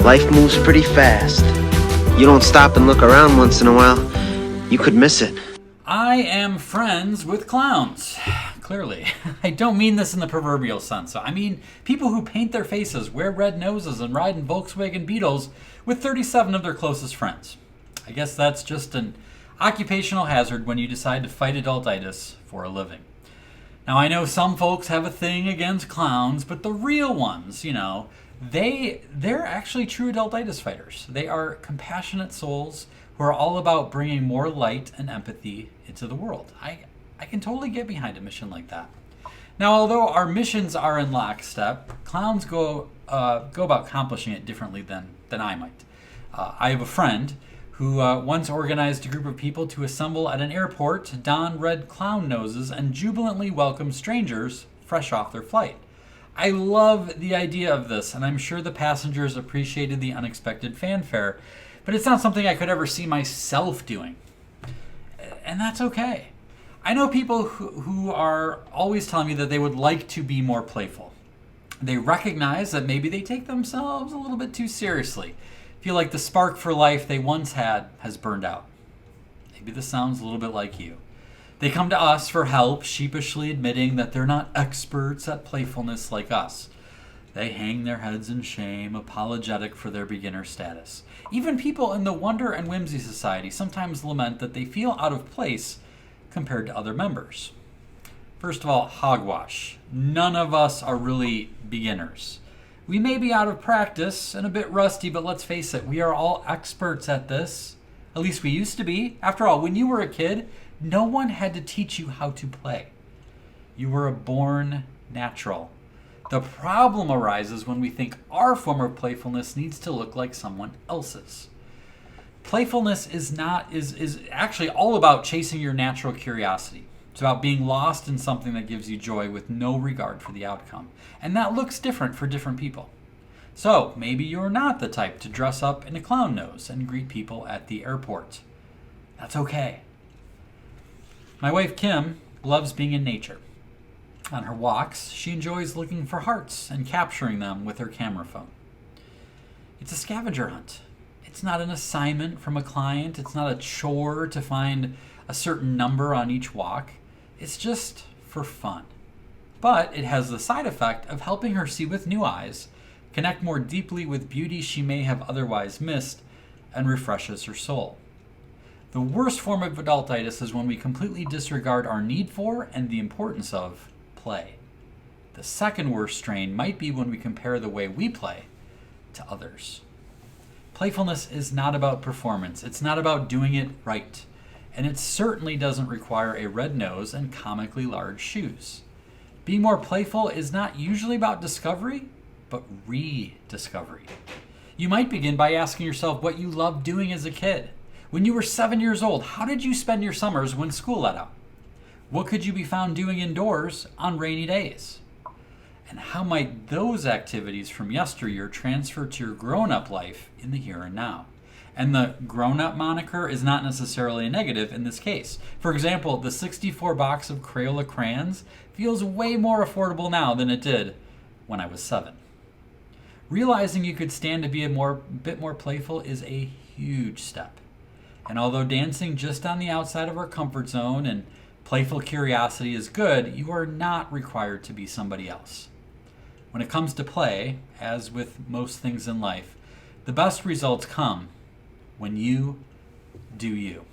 Life moves pretty fast. You don't stop and look around once in a while, you could miss it. I am friends with clowns. Clearly. I don't mean this in the proverbial sense. I mean people who paint their faces, wear red noses, and ride in Volkswagen Beetles with 37 of their closest friends. I guess that's just an occupational hazard when you decide to fight adultitis for a living. Now, I know some folks have a thing against clowns, but the real ones, they're actually true adultitis fighters. They are compassionate souls who are all about bringing more light and empathy into the world. I can totally get behind a mission like that. Now, although our missions are in lockstep, clowns go about accomplishing it differently than I might. I have a friend who once organized a group of people to assemble at an airport, don red clown noses, and jubilantly welcome strangers fresh off their flight. I love the idea of this, and I'm sure the passengers appreciated the unexpected fanfare, but it's not something I could ever see myself doing. And that's okay. I know people who are always telling me that they would like to be more playful. They recognize that maybe they take themselves a little bit too seriously. Feel like the spark for life they once had has burned out. Maybe this sounds a little bit like you. They come to us for help, sheepishly admitting that they're not experts at playfulness like us. They hang their heads in shame, apologetic for their beginner status. Even people in the Wonder and Whimsy Society sometimes lament that they feel out of place compared to other members. First of all, hogwash. None of us are really beginners. We may be out of practice and a bit rusty, but let's face it, we are all experts at this. At least we used to be. After all, when you were a kid, no one had to teach you how to play. You were a born natural. The problem arises when we think our form of playfulness needs to look like someone else's. Playfulness is actually all about chasing your natural curiosity. It's about being lost in something that gives you joy with no regard for the outcome. And that looks different for different people. So maybe you're not the type to dress up in a clown nose and greet people at the airport. That's okay. My wife Kim loves being in nature. On her walks, she enjoys looking for hearts and capturing them with her camera phone. It's a scavenger hunt. It's not an assignment from a client. It's not a chore to find a certain number on each walk. It's just for fun. But it has the side effect of helping her see with new eyes, connect more deeply with beauty she may have otherwise missed, and refreshes her soul. The worst form of adultitis is when we completely disregard our need for and the importance of play. The second worst strain might be when we compare the way we play to others. Playfulness is not about performance. It's not about doing it right. And it certainly doesn't require a red nose and comically large shoes. Being more playful is not usually about discovery, but rediscovery. You might begin by asking yourself what you loved doing as a kid. When you were 7 years old, how did you spend your summers when school let out? What could you be found doing indoors on rainy days? And how might those activities from yesteryear transfer to your grown-up life in the here and now? And the grown-up moniker is not necessarily a negative in this case. For example, the 64 box of Crayola crayons feels way more affordable now than it did when I was 7. Realizing you could stand to be a bit more playful is a huge step. And although dancing just on the outside of our comfort zone and playful curiosity is good, you are not required to be somebody else. When it comes to play, as with most things in life, the best results come when you do you.